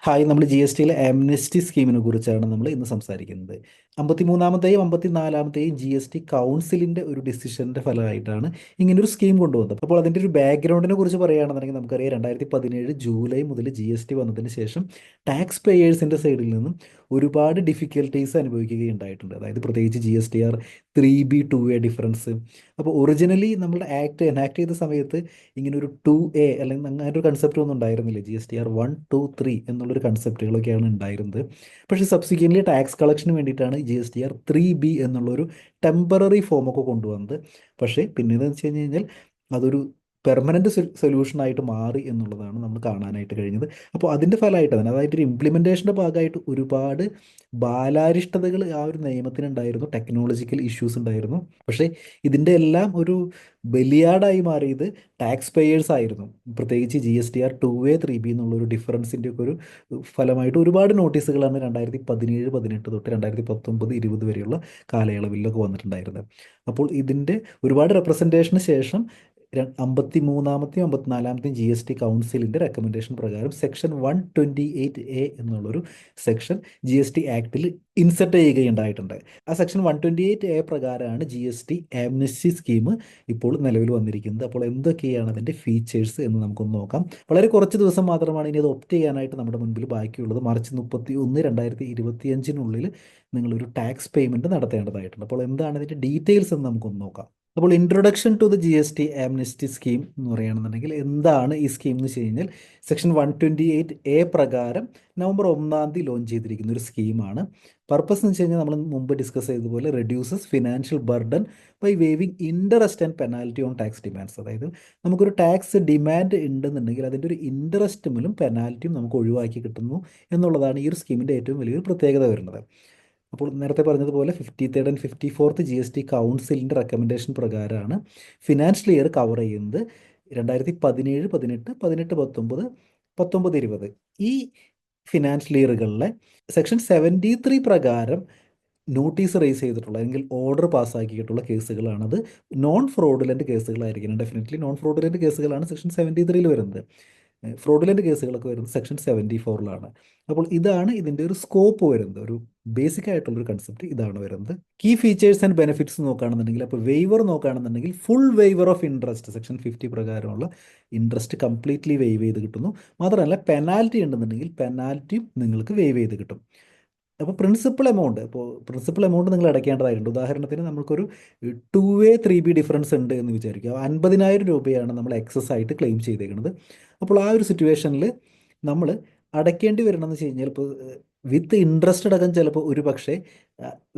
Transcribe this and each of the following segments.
Hi, നമ്മൾ G S ടിയിലെ amnesty സ്കീമിനെ കുറിച്ചാണ് നമ്മൾ ഇന്ന് സംസാരിക്കുന്നത്. 53-ാമത്തെയും 54-ാമത്തെയും ജി എസ് ടി കൗൺസിലിൻ്റെ ഒരു ഡിസിഷൻ്റെ ഫലമായിട്ടാണ് ഇങ്ങനൊരു സ്കീം കൊണ്ടുവന്നത്. അപ്പോൾ അതിൻ്റെ ഒരു ബാക്ക്ഗ്രൗണ്ടിനെ കുറിച്ച് പറയുകയാണെന്നുണ്ടെങ്കിൽ നമുക്കറിയാം, 2017 ജൂലൈ മുതൽ ജി എസ് ടി വന്നതിന് ശേഷം ടാക്സ് പേയേഴ്സിൻ്റെ സൈഡിൽ നിന്നും ഒരുപാട് ഡിഫിക്കൽട്ടീസ് അനുഭവിക്കുകയുണ്ടായിട്ടുണ്ട്. അതായത് പ്രത്യേകിച്ച് G S T R 3B 2A difference. അപ്പോൾ ഒറിജിനലി നമ്മുടെ ആക്ട് എനാക്ട് ചെയ്ത സമയത്ത് ഇങ്ങനെ ഒരു 2A അല്ലെങ്കിൽ അങ്ങനെ ഒരു കൺസെപ്റ്റ് ഒന്നും ഉണ്ടായിരുന്നില്ല. ജി എസ് ടി ആർ 1, 2, 3 എന്നുള്ളൊരു കൺസെപ്റ്റുകളൊക്കെയാണ് ഉണ്ടായിരുന്നത്. പക്ഷേ സബ്സിക്വൻ്റ്ലി ടാക്സ് കളക്ഷന് വേണ്ടിയിട്ടാണ് G S T R 3B എന്നുള്ളൊരു ടെമ്പററി ഫോമൊക്കെ കൊണ്ടുവന്നത്. പക്ഷേ പിന്നീട് വെച്ച് കഴിഞ്ഞ് കഴിഞ്ഞാൽ അതൊരു പെർമനൻറ്റ് സൊല്യൂഷനായിട്ട് മാറി എന്നുള്ളതാണ് നമ്മൾ കാണാനായിട്ട് കഴിഞ്ഞത്. അപ്പോൾ അതിൻ്റെ ഫലമായിട്ട് തന്നെ, അതായത് ഒരു ഇംപ്ലിമെൻറ്റേഷൻ്റെ ഭാഗമായിട്ട് ഒരുപാട് ബാലാരിഷ്ടതകൾ ആ ഒരു നിയമത്തിനുണ്ടായിരുന്നു, ടെക്നോളജിക്കൽ ഇഷ്യൂസ് ഉണ്ടായിരുന്നു. പക്ഷേ ഇതിൻ്റെ എല്ലാം ഒരു ബലിയാടായി മാറിയത് ടാക്സ് പേയേഴ്സ് ആയിരുന്നു. പ്രത്യേകിച്ച് G S T R 2A 3B എന്നുള്ളൊരു ഡിഫറൻസിൻ്റെ ഒക്കെ ഒരു ഫലമായിട്ട് ഒരുപാട് നോട്ടീസുകളാണ് 2017-18 തൊട്ട് 2019-20 വരെയുള്ള കാലയളവിലൊക്കെ വന്നിട്ടുണ്ടായിരുന്നത്. അപ്പോൾ ഇതിൻ്റെ ഒരുപാട് റെപ്രസെൻറ്റേഷന് ശേഷം 53-ാമത്തെയും 54-ാമത്തെയും ജി എസ് ടി കൗൺസിലിൻ്റെ റെക്കമെൻഡേഷൻ പ്രകാരം സെക്ഷൻ 128A എന്നുള്ളൊരു സെക്ഷൻ ജി എസ് ടി ആക്ടിൽ ഇൻസെർട്ട് ചെയ്യുകയുണ്ടായിട്ടുണ്ട്. ആ സെക്ഷൻ 128A പ്രകാരമാണ് G S T amnesty scheme ഇപ്പോൾ നിലവിൽ വന്നിരിക്കുന്നത്. അപ്പോൾ എന്തൊക്കെയാണ് അതിൻ്റെ ഫീച്ചേഴ്സ് എന്ന് നമുക്കൊന്ന് നോക്കാം. വളരെ കുറച്ച് ദിവസം മാത്രമാണ് ഇനി അത് ഒപ്റ്റ് ചെയ്യാനായിട്ട് നമ്മുടെ മുൻപിൽ ബാക്കിയുള്ളത്. മാർച്ച് 31, 2025 നിങ്ങളൊരു ടാക്സ് പേയ്മെൻറ്റ് നടത്തേണ്ടതായിട്ടുണ്ട്. അപ്പോൾ എന്താണ് ഇതിൻ്റെ ഡീറ്റെയിൽസ് എന്ന് നമുക്കൊന്ന് നോക്കാം. അപ്പോൾ introduction to the G S T amnesty scheme എന്ന് പറയുകയാണെന്നുണ്ടെങ്കിൽ എന്താണ് ഈ സ്കീം എന്ന് വെച്ച് കഴിഞ്ഞാൽ, സെക്ഷൻ 128A പ്രകാരം നവംബർ 1 ലോഞ്ച് ചെയ്തിരിക്കുന്ന ഒരു സ്കീമാണ്. പർപ്പസ് എന്ന് വെച്ച് കഴിഞ്ഞാൽ നമ്മൾ മുമ്പ് ഡിസ്കസ് ചെയ്തതുപോലെ reduces financial burden by waiving interest and penalty on tax demands. അതായത് നമുക്കൊരു ടാക്സ് ഡിമാൻഡ് ഉണ്ടെന്നുണ്ടെങ്കിൽ അതിൻ്റെ ഒരു ഇൻട്രസ്റ്റും പെനാൽറ്റിയും നമുക്ക് ഒഴിവാക്കി കിട്ടുന്നു എന്നുള്ളതാണ് ഈ ഒരു സ്കീമിൻ്റെ ഏറ്റവും വലിയൊരു പ്രത്യേകത വരുന്നത്. അപ്പോൾ നേരത്തെ പറഞ്ഞതുപോലെ 53rd and 54th G S T കൗൺസിലിൻ്റെ റെക്കമെൻഡേഷൻ പ്രകാരമാണ് ഫിനാൻഷ്യൽ ഇയർ കവർ ചെയ്യുന്നത് 2017-18, 18-19, 19-20 ഈ ഫിനാൻഷ്യൽ ഇയറുകളിലെ സെക്ഷൻ 73 പ്രകാരം നോട്ടീസ് റേസ് ചെയ്തിട്ടുള്ള അല്ലെങ്കിൽ ഓർഡർ പാസ്സാക്കിയിട്ടുള്ള കേസുകളാണത്. നോൺ ഫ്രോഡുലൻ്റ് കേസുകളായിരിക്കണം. ഡെഫിനറ്റ്ലി നോൺ ഫ്രോഡുലൻ്റ് കേസുകളാണ് സെക്ഷൻ 73 വരുന്നത്. ഫ്രോഡുലൻ്റ് കേസുകളൊക്കെ വരുന്നത് സെക്ഷൻ 74 അപ്പോൾ ഇതാണ് ഇതിൻ്റെ ഒരു സ്കോപ്പ് വരുന്നത്. ഒരു ബേസിക് ആയിട്ടുള്ളൊരു കൺസെപ്റ്റ് ഇതാണ് വരുന്നത്. കീ ഫീച്ചേഴ്സ് ആൻഡ് ബെനിഫിറ്റ്സ് നോക്കുകയാണെന്നുണ്ടെങ്കിൽ, അപ്പോൾ വെയ്വർ നോക്കുകയാണെന്നുണ്ടെങ്കിൽ full waiver of interest section 50 പ്രകാരമുള്ള ഇൻട്രസ്റ്റ് കംപ്ലീറ്റ്ലി വെയ്വ് ചെയ്ത് കിട്ടുന്നു. മാത്രമല്ല പെനാൽറ്റി ഉണ്ടെന്നുണ്ടെങ്കിൽ പെനാൽറ്റിയും നിങ്ങൾക്ക് വെയ്വ് ചെയ്ത് കിട്ടും. അപ്പോൾ പ്രിൻസിപ്പൽ എമൗണ്ട് നിങ്ങൾ അടയ്ക്കേണ്ടതായിട്ടുണ്ട്. ഉദാഹരണത്തിന് നമുക്കൊരു 2A 3B ഡിഫറൻസ് ഉണ്ട് എന്ന് വിചാരിക്കുക. 50,000 രൂപയാണ് നമ്മൾ എക്സസ് ആയിട്ട് ക്ലെയിം ചെയ്തേക്കുന്നത്. അപ്പോൾ ആ ഒരു സിറ്റുവേഷനിൽ നമ്മൾ അടയ്ക്കേണ്ടി വരണമെന്ന് വെച്ച് കഴിഞ്ഞാൽ, ഇപ്പോൾ വിത്ത് ഇൻട്രസ്റ്റ് അടക്കം ചിലപ്പോൾ ഒരു പക്ഷേ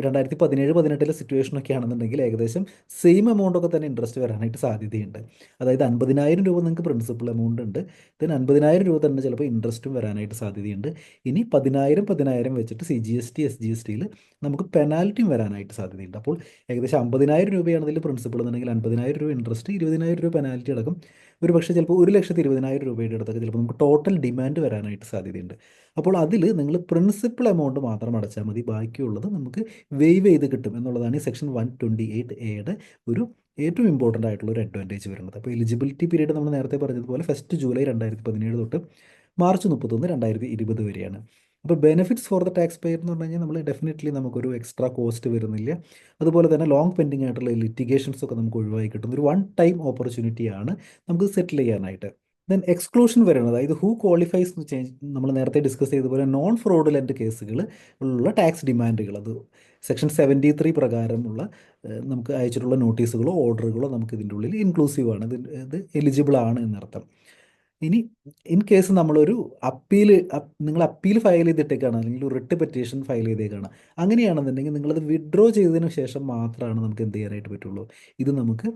2017-18 സിറ്റുവേഷനൊക്കെ ആണെന്നുണ്ടെങ്കിൽ ഏകദേശം സെയിം എമൗണ്ടൊക്കെ തന്നെ ഇൻട്രസ്റ്റ് വരാനായിട്ട് സാധ്യതയുണ്ട്. അതായത് 50,000 രൂപ നിങ്ങൾക്ക് പ്രിൻസിപ്പൽ എമൗണ്ട് ഉണ്ട്, then 50,000 രൂപ തന്നെ ചിലപ്പോൾ ഇൻട്രസ്റ്റും വരാനായിട്ട് സാധ്യതയുണ്ട്. ഇനി 10,000 വെച്ചിട്ട് C G S T S G S ടിയിൽ നമുക്ക് പെനാൽറ്റിയും വരാനായിട്ട് സാധ്യതയുണ്ട്. അപ്പോൾ ഏകദേശം 50,000 രൂപയാണ് ഇതിൽ പ്രിൻസിപ്പൾ എന്നുണ്ടെങ്കിൽ 50,000 രൂപ ഇൻട്രസ്റ്റ്, 20,000 രൂപ പെനാൽറ്റി അടക്കം ഒരു പക്ഷേ ചിലപ്പോൾ 1,20,000 രൂപയുടെ അടുത്തൊക്കെ ചിലപ്പോൾ നമുക്ക് ടോട്ടൽ ഡിമാൻഡ് വരാനായിട്ട് സാധ്യതയുണ്ട്. അപ്പോൾ അതിൽ നിങ്ങൾ പ്രിൻസിപ്പൽ എമൗണ്ട് മാത്രം അടച്ചാൽ മതി, ബാക്കിയുള്ളത് നമുക്ക് വെയ്വ് ചെയ്ത് കിട്ടും എന്നുള്ളതാണ് ഈ സെക്ഷൻ 128A ഒരു ഏറ്റവും ഇമ്പോർട്ടൻ്റ് ആയിട്ടുള്ള ഒരു അഡ്വാൻറ്റേജ് വരുന്നത്. അപ്പോൾ എലിജിബിലിറ്റി പീരീഡ് നമ്മൾ നേരത്തെ പറഞ്ഞതുപോലെ 1 ജൂലൈ 2017 തൊട്ട് മാർച്ച് 31, 2020 വരെയാണ്. അപ്പോൾ benefits for the tax pair എന്ന് പറഞ്ഞു കഴിഞ്ഞാൽ നമ്മൾ ഡെഫിനറ്റ്ലി നമുക്കൊരു എക്സ്ട്രാ കോസ്റ്റ് വരുന്നില്ല. അതുപോലെ തന്നെ ലോങ് പെൻഡിങ് ആയിട്ടുള്ള ലിറ്റിഗേഷൻസ് ഒക്കെ നമുക്ക് ഒഴിവാക്കി കിട്ടുന്ന ഒരു വൺ ടൈം ഓപ്പർച്യൂണിറ്റിയാണ് നമുക്ക് സെറ്റിൽ ചെയ്യാനായിട്ട്. ദെൻ എക്സ്ക്ലൂഷൻ വരുന്നത്, അതായത് ഹൂ ക്വാളിഫൈസ് എന്ന് ചേഞ്ച് നമ്മൾ നേരത്തെ ഡിസ്കസ് ചെയ്തതുപോലെ നോൺ ഫ്രോഡുലൻ്റ് കേസുകൾ ഉള്ള ടാക്സ് ഡിമാൻഡുകൾ, അത് സെക്ഷൻ 73 പ്രകാരമുള്ള നമുക്ക് അയച്ചിട്ടുള്ള നോട്ടീസുകളോ ഓർഡറുകളോ നമുക്ക് ഇതിൻ്റെ ഉള്ളിൽ ഇൻക്ലൂസീവ് ആണ്, ഇത് എലിജിബിൾ ആണ് എന്നർത്ഥം. ഇനി ഇൻ കേസ് നമ്മളൊരു അപ്പീൽ നിങ്ങൾ അപ്പീൽ ഫയൽ ചെയ്തിട്ടേക്കാണ് അല്ലെങ്കിൽ ഒരു റിട്ട് പെറ്റീഷൻ ഫയൽ ചെയ്തേക്കാണ്, അങ്ങനെയാണെന്നുണ്ടെങ്കിൽ നിങ്ങളത് വിഡ്രോ ചെയ്തതിന് ശേഷം മാത്രമാണ് നമുക്ക് എന്ത് ചെയ്യാനായിട്ട് പറ്റുള്ളൂ, ഇത് നമുക്ക്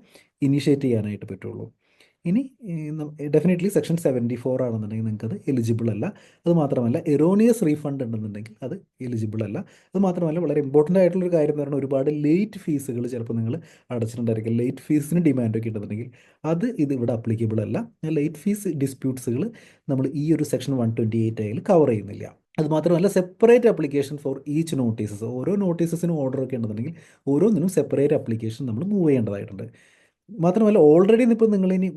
ഇനിഷ്യേറ്റ് ചെയ്യാനായിട്ട് പറ്റുള്ളൂ. ഇനി ഡെഫിനറ്റ്ലി സെക്ഷൻ 74 ആണെന്നുണ്ടെങ്കിൽ നിങ്ങൾക്കത് എലിജിബിൾ അല്ല. അതുമാത്രമല്ല എറോണിയസ് റീഫണ്ട് ഉണ്ടെന്നുണ്ടെങ്കിൽ അത് എലിജിബിൾ അല്ല. അതുമാത്രമല്ല വളരെ ഇമ്പോർട്ടൻ്റ് ആയിട്ടുള്ളൊരു കാര്യം എന്ന് പറഞ്ഞാൽ ഒരുപാട് ലേറ്റ് ഫീസുകൾ ചിലപ്പോൾ നിങ്ങൾ അടച്ചിട്ടുണ്ടായിരിക്കും. ലേറ്റ് ഫീസിന് ഡിമാൻഡൊക്കെ ഉണ്ടെന്നുണ്ടെങ്കിൽ ഇത് ഇവിടെ അപ്ലിക്കബിൾ അല്ല. ലേറ്റ് ഫീസ് ഡിസ്പ്യൂട്ട്സുകൾ നമ്മൾ ഈ ഒരു സെക്ഷൻ 128 കവർ ചെയ്യുന്നില്ല. അതുമാത്രമല്ല separate application for each notices, ഓരോ നോട്ടീസസിനും ഓർഡർ ഒക്കെ ഉണ്ടെന്നുണ്ടെങ്കിൽ ഓരോന്നിനും സെപ്പറേറ്റ് അപ്ലിക്കേഷൻ നമ്മൾ മൂവ് ചെയ്യേണ്ടതായിട്ടുണ്ട്. മാത്രമല്ല ഓൾറെഡി ഇപ്പോൾ നിങ്ങളിനി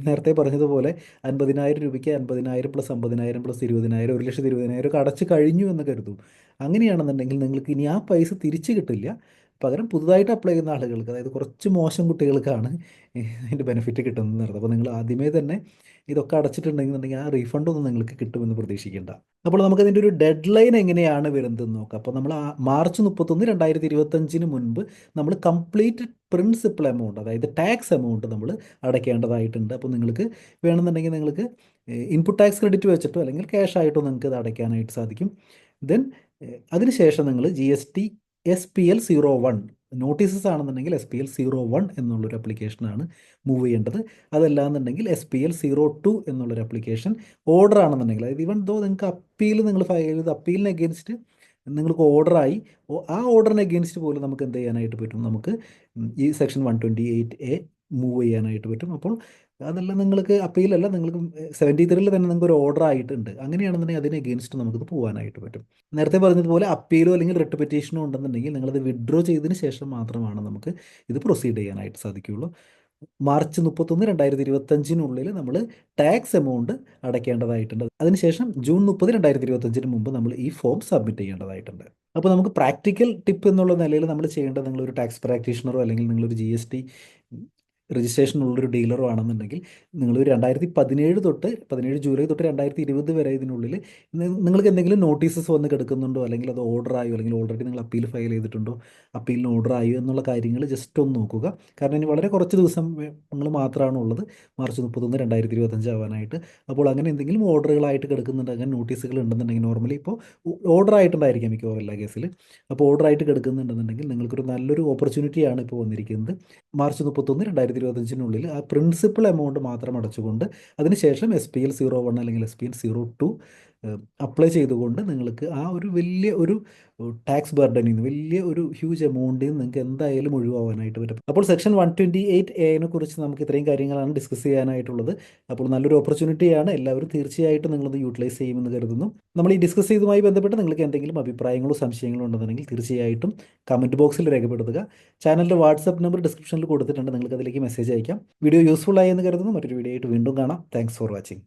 നേരത്തെ പറഞ്ഞതുപോലെ 50,000 രൂപയ്ക്ക് 50,000 പ്ലസ് 50,000 പ്ലസ് 20,000 1,20,000 ഒക്കെ അടച്ച് കഴിഞ്ഞു എന്ന് കരുതും. അങ്ങനെയാണെന്നുണ്ടെങ്കിൽ നിങ്ങൾക്ക് ഇനി ആ പൈസ തിരിച്ച് കിട്ടില്ല. പകരം പുതുതായിട്ട് അപ്ലൈ ചെയ്യുന്ന ആളുകൾക്ക്, അതായത് കുറച്ച് മോശം കുട്ടികൾക്കാണ് അതിൻ്റെ ബെനിഫിറ്റ് കിട്ടുന്നത് നടത്തും. അപ്പോൾ നിങ്ങൾ ആദ്യമേ തന്നെ ഇതൊക്കെ അടച്ചിട്ടുണ്ടെന്നുണ്ടെങ്കിൽ ആ റീഫണ്ട് ഒന്നും നിങ്ങൾക്ക് കിട്ടുമെന്ന് പ്രതീക്ഷിക്കേണ്ട. അപ്പോൾ നമുക്കതിൻ്റെ ഒരു ഡെഡ് ലൈൻ എങ്ങനെയാണ് വരുന്നതെന്ന് നോക്കാം. അപ്പോൾ നമ്മൾ മാർച്ച് 31 2025 മുൻപ് നമ്മൾ കംപ്ലീറ്റ് പ്രിൻസിപ്പൽ എമൗണ്ട്, അതായത് ടാക്സ് എമൗണ്ട് നമ്മൾ അടയ്ക്കേണ്ടതായിട്ടുണ്ട്. അപ്പോൾ നിങ്ങൾക്ക് വേണമെന്നുണ്ടെങ്കിൽ നിങ്ങൾക്ക് ഇൻപുട്ട് ടാക്സ് ക്രെഡിറ്റ് വെച്ചിട്ടോ അല്ലെങ്കിൽ ക്യാഷ് ആയിട്ടോ നിങ്ങൾക്ക് ഇത് അടയ്ക്കാനായിട്ട് സാധിക്കും. ദെൻ അതിനുശേഷം നിങ്ങൾ GST SPL 01 നോട്ടീസസ് ആണെന്നുണ്ടെങ്കിൽ SPL 01 എന്നുള്ളൊരു ആപ്ലിക്കേഷനാണ് മൂവ് ചെയ്യേണ്ടത്. അതല്ലാന്നുണ്ടെങ്കിൽ SPL 02 എന്നുള്ളൊരു ആപ്ലിക്കേഷൻ. ഓർഡർ ആണെന്നുണ്ടെങ്കിൽ, അതായത് ഈവൻ ദോ നിങ്ങൾക്ക് അപ്പീൽ നിങ്ങൾ ഫയൽ ചെയ്ത് അപ്പീലിന് അഗേൻസ്റ്റ് നിങ്ങൾക്ക് ഓർഡറായി, ആ ഓർഡറിന് അഗേൻസ്റ്റ് പോലും നമുക്ക് എന്ത് ചെയ്യാനായിട്ട് പറ്റും, നമുക്ക് ഈ സെക്ഷൻ 128A മൂവ് ചെയ്യാനായിട്ട് പറ്റും. അപ്പോൾ അതെല്ലാം നിങ്ങൾക്ക് അപ്പീലല്ല, നിങ്ങൾക്ക് 73 തന്നെ നിങ്ങൾക്ക് ഒരു ഓർഡർ ആയിട്ടുണ്ട്. അങ്ങനെയാണെന്നുണ്ടെങ്കിൽ അതിന് അഗേൻസ്റ്റ് നമുക്കിത് പോകാനായിട്ട് പറ്റും. നേരത്തെ പറഞ്ഞതുപോലെ അപ്പീലോ അല്ലെങ്കിൽ റിട്ട് പെറ്റീഷനോ ഉണ്ടെന്നുണ്ടെങ്കിൽ നിങ്ങളത് വിഡ്രോ ചെയ്തതിന് ശേഷം മാത്രമാണ് നമുക്ക് ഇത് പ്രൊസീഡ് ചെയ്യാനായിട്ട് സാധിക്കുകയുള്ളൂ. മാർച്ച് 31 2025 നമ്മൾ ടാക്സ് എമൗണ്ട് അടയ്ക്കേണ്ടതായിട്ടുണ്ട്. അതിനുശേഷം ജൂൺ 30 2025 മുമ്പ് നമ്മൾ ഈ ഫോം സബ്മിറ്റ് ചെയ്യേണ്ടതായിട്ടുണ്ട്. അപ്പോൾ നമുക്ക് പ്രാക്ടിക്കൽ ടിപ്പ് എന്നുള്ള നിലയിൽ നമ്മൾ ചെയ്യേണ്ടത്, നിങ്ങളൊരു ടാക്സ് പ്രാക്ടീഷണറോ അല്ലെങ്കിൽ നിങ്ങളൊരു GST രജിസ്ട്രേഷൻ ഉള്ളൊരു ഡീലറോ ആണെന്നുണ്ടെങ്കിൽ നിങ്ങൾ 17 ജൂലൈ തൊട്ട് 2020 വരെ ഇതിനുള്ളിൽ നിങ്ങൾക്ക് എന്തെങ്കിലും നോട്ടീസസ് വന്ന് കിടക്കുന്നുണ്ടോ, അല്ലെങ്കിൽ അത് ഓർഡർ ആയോ, അല്ലെങ്കിൽ ഓൾറെഡി നിങ്ങൾ അപ്പീൽ ഫയൽ ചെയ്തിട്ടുണ്ടോ, അപ്പീലിന് ഓർഡർ ആയോ എന്നുള്ള കാര്യങ്ങൾ ജസ്റ്റ് ഒന്ന് നോക്കുക. കാരണം ഇനി വളരെ കുറച്ച് ദിവസം നിങ്ങൾ മാത്രമാണ് ഉള്ളത് മാർച്ച് 31 2025 ആവാനായിട്ട്. അപ്പോൾ അങ്ങനെ എന്തെങ്കിലും ഓർഡറുകളായിട്ട് കിടക്കുന്നുണ്ട്, അങ്ങനെ നോട്ടീസുകൾ ഉണ്ടെന്നുണ്ടെങ്കിൽ, നോർമലി ഇപ്പോൾ ഓർഡർ ആയിട്ടുണ്ടായിരിക്കാം മിക്കവാറും എല്ലാ കേസിൽ. അപ്പോൾ ഓർഡർ ആയിട്ട് കിടക്കുന്നുണ്ടെന്നുണ്ടെങ്കിൽ നിങ്ങൾക്കൊരു നല്ലൊരു ഓപ്പർച്യൂണിറ്റിയാണ് ഇപ്പോൾ വന്നിരിക്കുന്നത്. മാർച്ച് 31 2025 ആ പ്രിൻസിപ്പൽ എമൗണ്ട് മാത്രം അടച്ചുകൊണ്ട് അതിനുശേഷം SPL 01 അല്ലെങ്കിൽ SPL 02 അപ്ലൈ ചെയ്തുകൊണ്ട് നിങ്ങൾക്ക് ആ ഒരു വലിയ ഒരു ടാക്സ് ബർഡനിൽ നിന്ന്, വലിയ ഒരു ഹ്യൂജ് എമൗണ്ടിൽ നിന്ന് നിങ്ങൾക്ക് എന്തായാലും ഒഴിവാകാനായിട്ട് പറ്റും. അപ്പോൾ സെക്ഷൻ 128A കുറിച്ച് നമുക്ക് ഇത്രയും കാര്യങ്ങളാണ് ഡിസ്കസ് ചെയ്യാനായിട്ടുള്ളത്. അപ്പോൾ നല്ലൊരു ഓപ്പർച്യൂണിറ്റിയാണ്, എല്ലാവരും തീർച്ചയായിട്ടും നിങ്ങളത് യൂട്ടിലൈസ് ചെയ്യുമെന്ന് കരുതുന്നു. നമ്മൾ ഈ ഡിസ്കസ് ചെയ്തതുമായി ബന്ധപ്പെട്ട് നിങ്ങൾക്ക് എന്തെങ്കിലും അഭിപ്രായങ്ങളോ സംശയങ്ങളോ ഉണ്ടെന്നുണ്ടെങ്കിൽ തീർച്ചയായിട്ടും കമൻറ്റ് ബോക്സിൽ രേഖപ്പെടുത്തുക. ചാനലിൻ്റെ വാട്സപ്പ് നമ്പർ ഡിസ്ക്രിപ്ഷനിൽ കൊടുത്തിട്ടുണ്ട്, നിങ്ങൾക്ക് അതിലേക്ക് മെസ്സേജ് അയക്കാം. വീഡിയോ യൂസ്ഫുൾ ആയി എന്ന് കരുതുന്നു. മറ്റൊരു വീഡിയോ ആയിട്ട് വീണ്ടും കാണാം. Thanks for watching.